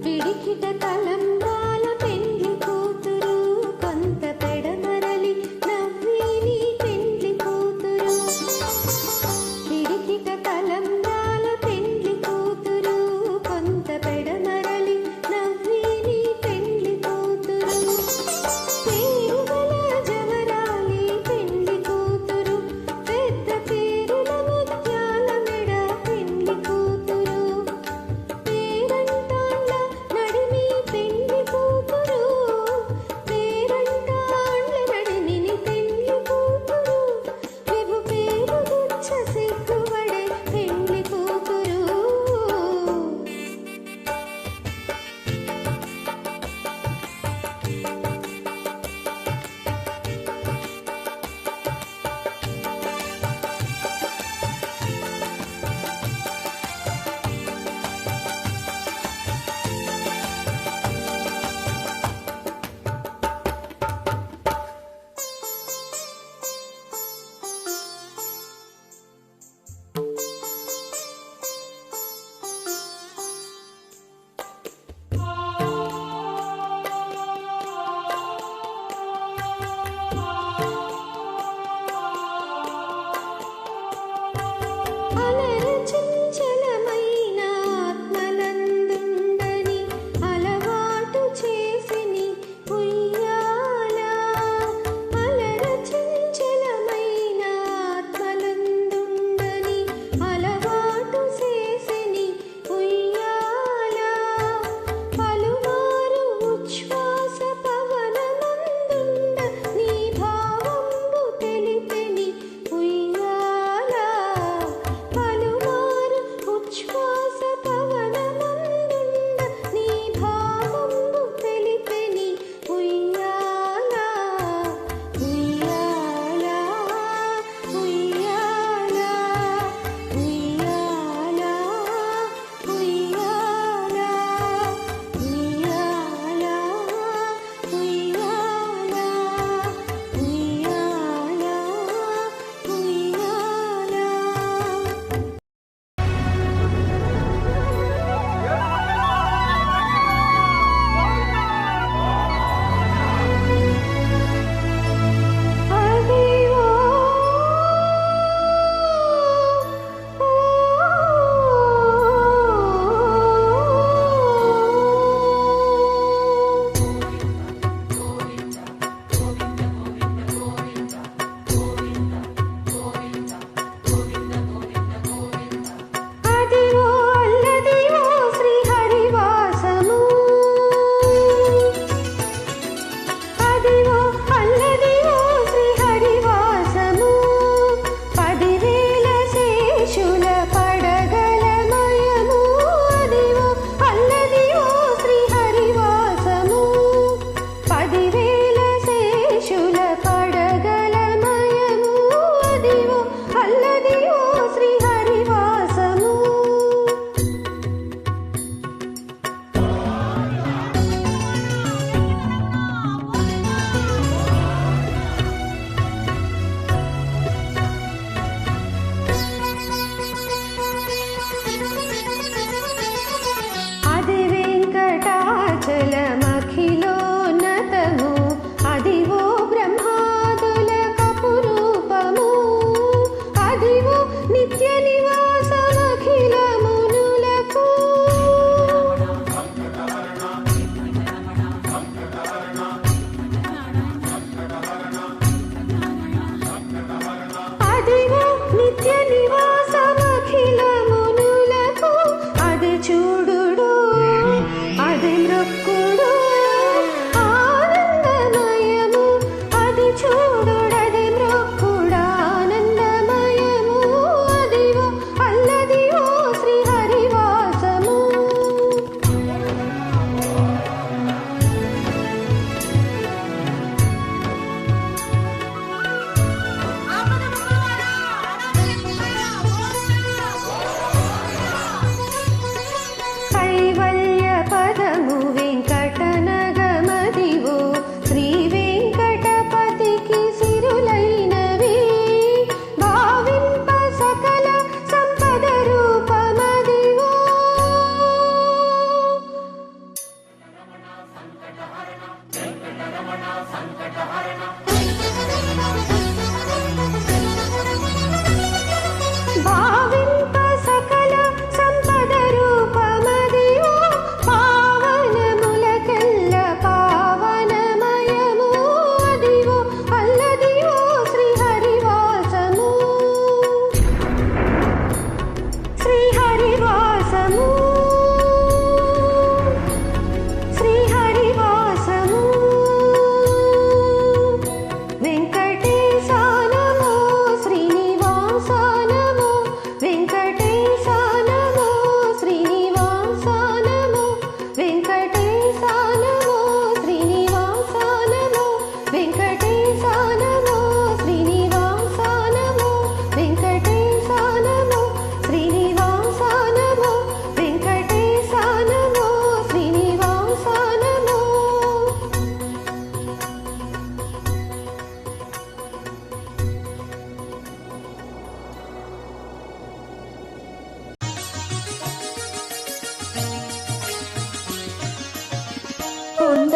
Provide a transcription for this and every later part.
పిడికిట తలంబ్రాల పెండ్లి కూతురు కొంత పెడమరలి నవ్విని పెండ్లి కూతురు పిడికిట తలంబ్రాల పెండ్లి కూతురు కొంత పెడమరలి నవ్విని పెండ్లి కూతురు పేరుగల జవరాలి పెండ్లి కూతురు పెద్ద పేరుల ముత్యాల మెడ పెండ్లి కూతురు పేరంటాళ్ళ నడిమి పెండ్లి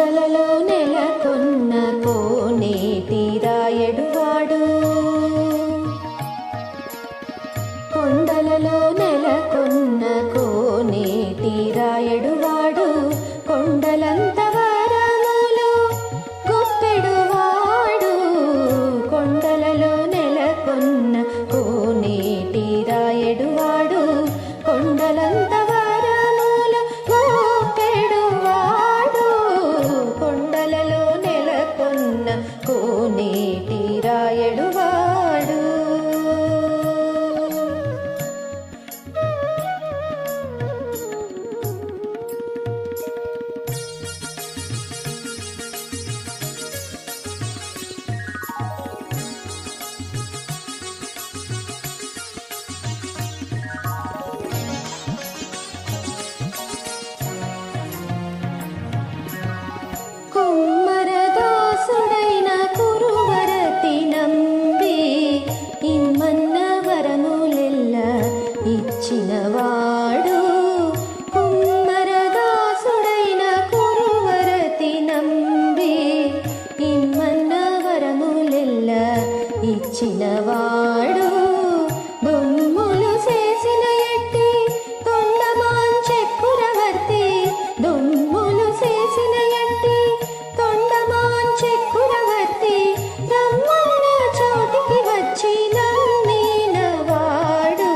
కొండలలో నెలకొన్న కోనేటి రాయడువాడు, కొండలలో నెలకొన్న కోనేటి రాయడువాడు, కొండలంత వరములు గుప్పెడువాడు, కొండలలో నెలకొన్న కోనేటి రాయడువాడు, కొండలంత వరములు గుప్పెడువాడు, కొండలలో నెలకొన్న కోనేటి రాయడువాడు. కుమ్మరదాసుడైన కురువరతి నంబి ఇమ్మన్న వరములెల్ల ఇచ్చినవాడు, కుమ్మరదాసుడైన కురువరతి నంబి ఇమ్మన్న వరములెల్ల ఇచ్చినవాడు, దొమ్ములు చేసిన ఎట్టి తొండమాంచెక్కురవర్తి, దొమ్ములు చేసిన ఎట్టి తొండమాంచెక్కురవర్తి, రమ్మన్న చోటికి వచ్చి నమ్మినవాడు,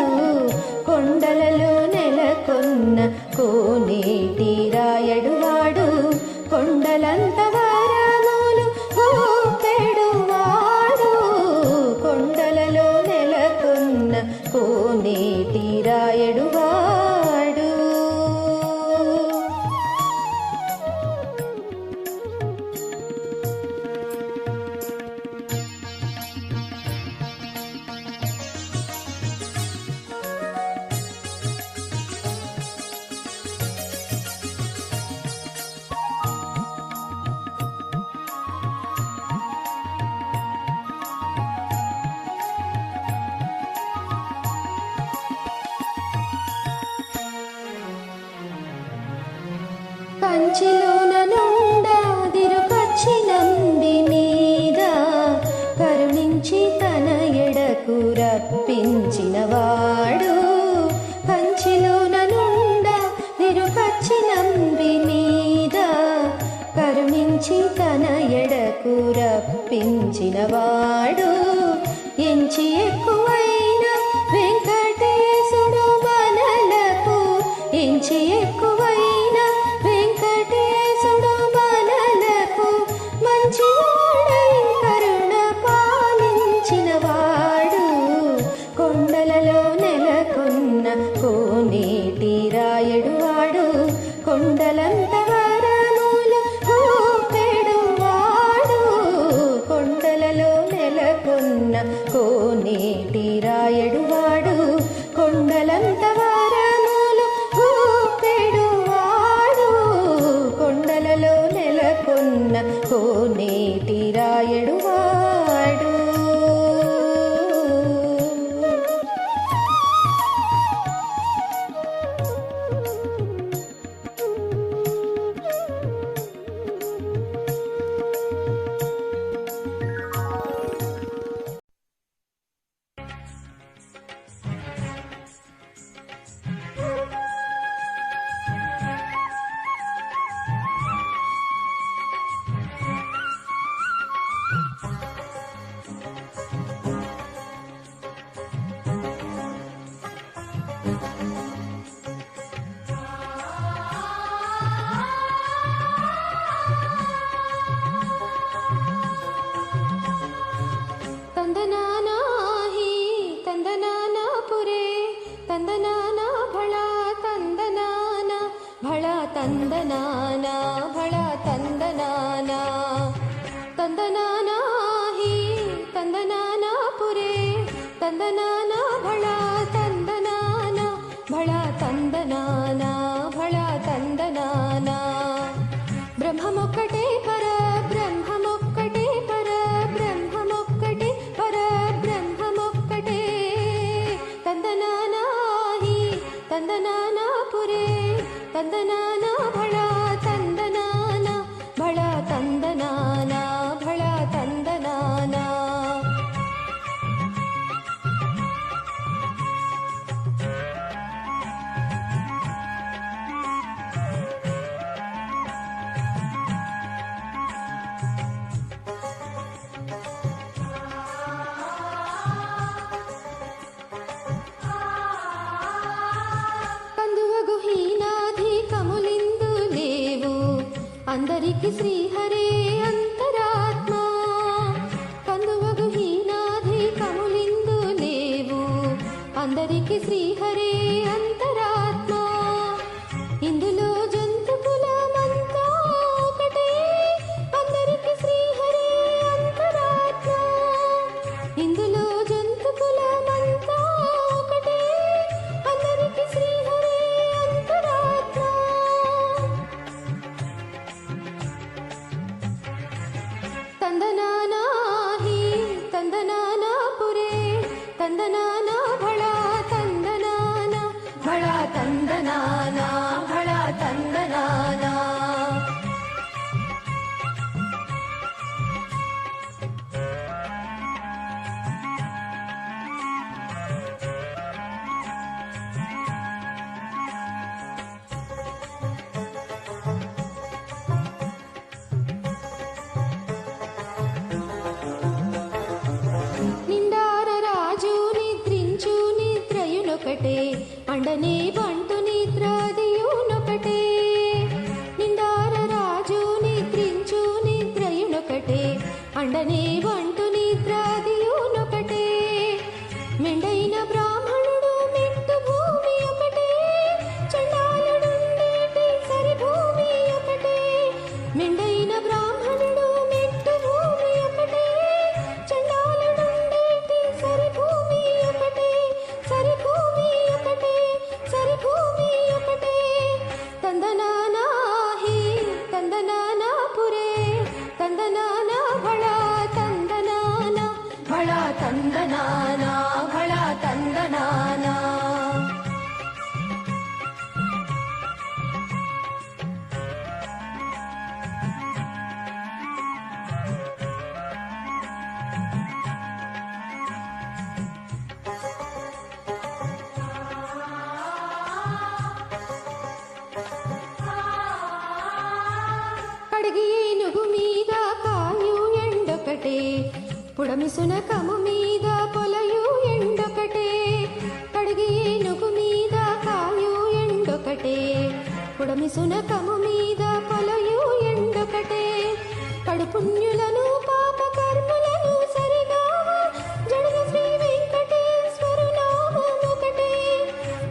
కొండలలో నెలకొన్న కోనేటి రాయడువాడు, కొండలంత వరములు గోపెడువాడు, కొండలలో నెలకొన్న కోనేటి రాయడువాడు. కంచిలోన నుండాదిరుకచ్చి నంబి మీద కరుణించి తన ఎడకు రప్పించినవాడు, కంచిలోన నుండాదిరుకచ్చి నంబి మీద కరుణించి తన ఎడకు రప్పించినవాడు, ఎంచి ఎక్కువైన వెంకటేశుడు మనలకు, ఎంచి ఎక్కువైన వెంకటేశుడు మనలకు మంచివాడై కరుణ పాలించినవాడు, కొండలలో నెలకొన్న కోనేటి రాయడువాడు, కొండలంత వరములు గోపెడువాడు, కొండలలో నెలకొన్న కోనేటి రాయడువాడు, కొండలంత వరములు గోపెడువాడు, కొండలలో నెలకొన్న కోనేటి రాయడువాడు. ತಂದನಾನಾ ಭಳ ತಂದನಾನಾ ಭಳ ತಂದನಾನಾ ತಂದನಾನಾ ಹಿ ತಂದನಾನಾ ಪುರೇ ತಂದನಾನಾ ಭಳ ತಂದನಾನಾ ಭಳ ತಂದನಾನಾ ಭಳ ತಂದನಾನಾ ಬ್ರಹ್ಮಮೊಕ್ಕಟೇ ಪರ ಬ್ರಹ್ಮಮೊಕ್ಕಟೇ ಪರ ಬ್ರಹ್ಮಮೊಕ್ಕಟೇ ಪರ ಬ್ರಹ್ಮಮೊಕ್ಕಟೇ ತಂದನಾನಾ ಹಿ ತಂದನಾನಾ ಪುರೇ ತಂದನಾನಾ ಭಳ ತಂದನಾನಾ ಭಳ అందరికి శ్రీహరే అంతరాత్మ కందువగు హీనాధి కములిందు లేవు అందరికి శ్రీహరే అంతరాత్మ ఇందులో జంతు కులమంతా ఒకటే అందరికి శ్రీహరే అంతరాత్మ ఇందులో జంతు కులమంతా ఒకటే అందరికి శ్రీహరే అంతరాత్మ ತಂದನಾನಾ ಹಿ ತಂದನಾನಾ ಪುರೇ ತಂದನಾನಾ ಭಳ ತಂದನಾನಾ ಭಳ ತಂದನಾನಾ ಭಳ ತಂದನಾನಾ నిండార రాజు నిద్రించు నిద్రయునొకటే అండనే బంటు నిద్రాదియునొకటే నిండార రాజు నిద్రించు నిద్రయునొకటే అండనే బంటు నిద్రాదియునొకటే మెండైన బ్రాహ్మణుడు మెట్టు భూమి ఒకటే చండాలుడుండేటి సరి భూమి ఒకటే మెండైన బ్రాహ్మణుడు మెట్టు భూమి ఒకటే చండాలుడుండేటి సరి భూమి ఒకటే సరి భూమి ఒకటే సరి భూమి ఒకటే ತಂದನಾನಾ ಹಿ ತಂದನಾನಾ ಪುರೇ ತಂದನಾನಾ ಭಳ ತಂದನಾನಾ ಭಳ ತಂದನಾನಾ ಭಳ ತಂದನಾನಾ కడిగి ఏనుగు మీద కాయు ఎండొకటే పుడమి సునకము మీద పొలయు ఎండొకటే కడిగి ఏనుగు మీద కాయు ఎండొకటే పుడమి సునకము మీద పొలయు ఎండొకటే కడుపుణ్యులను పాప కర్ములను సరిగా జడుగ శ్రీ వెంకటేశ్వరు నామమొకటే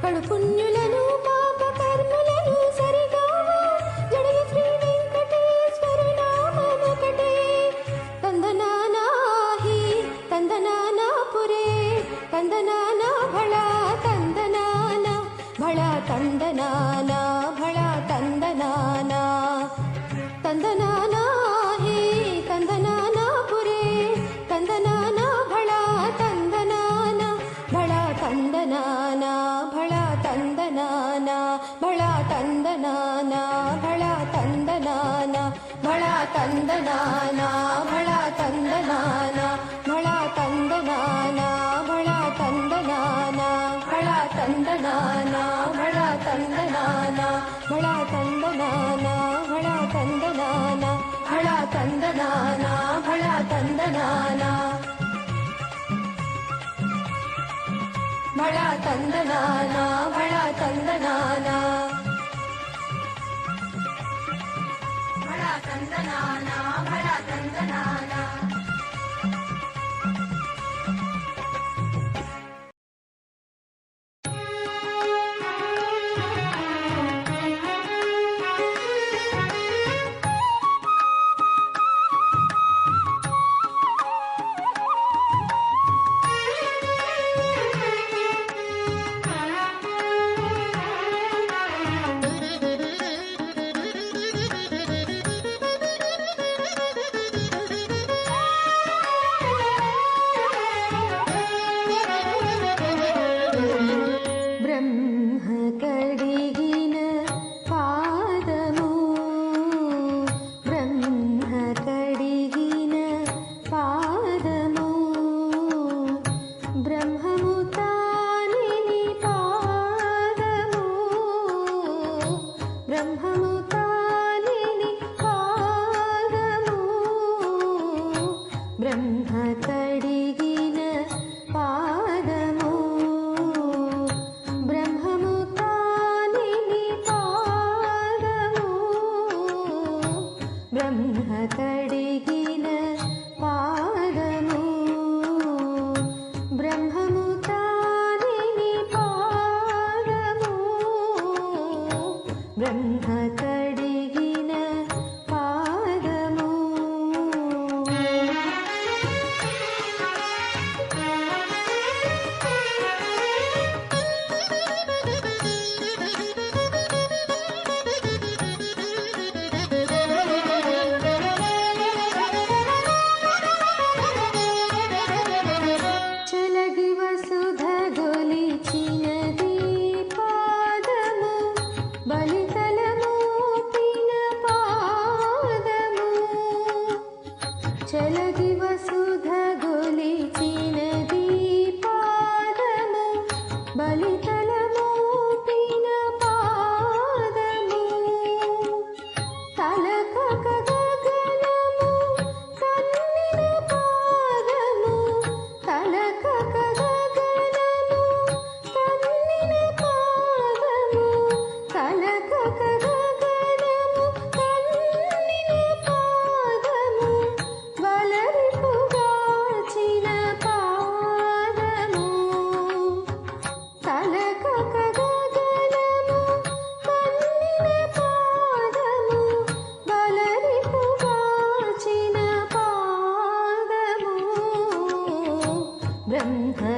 కడుపుణ్యులను పాప కర్ములను సరిగా జడుగ శ్రీ వెంకటేశ్వరు నామమొకటే ತಂದನಾನಾ ಹಿ ತಂದನಾನಾ ಪುರೇ ತಂದನಾನಾ ಭಳ ತಂದನಾನಾ ಭಳ ತಂದನಾನಾ ಭಳ ತಂದನಾನಾ ತಂದನಾನಾ ಹಿ ತಂದನಾನಾ ಪುರೇ ತಂದನಾನಾ ಭಳ ತಂದನಾನಾ ಭಳ ತಂದನಾನಾ ಭಳ ತಂದನಾನಾ ಭಳ ತಂದನಾನಾ ಭಳ ತಂದನಾನಾ ಭಳ ತಂದನಾನಾ ಭಳ ತಂದನಾನಾ ಭಳ ತಂದನಾನಾ ಭಳ ತಂದನಾನಾ ಭಳ ತಂದನಾನಾ ಭಳ ತಂದನಾನಾ ಭಳ ತಂದನಾನಾ ಭಳ ತಂದನಾನಾ ಭಳ ತಂದನಾನಾ ಭಳ ತಂದನಾನಾ ಭಳ ತಂದನಾನಾ ಭಳ ತಂದನಾನಾ ಭಳ ತಂದನಾನಾ ಭಳ ತಂದನಾನಾ బ్రహ్మ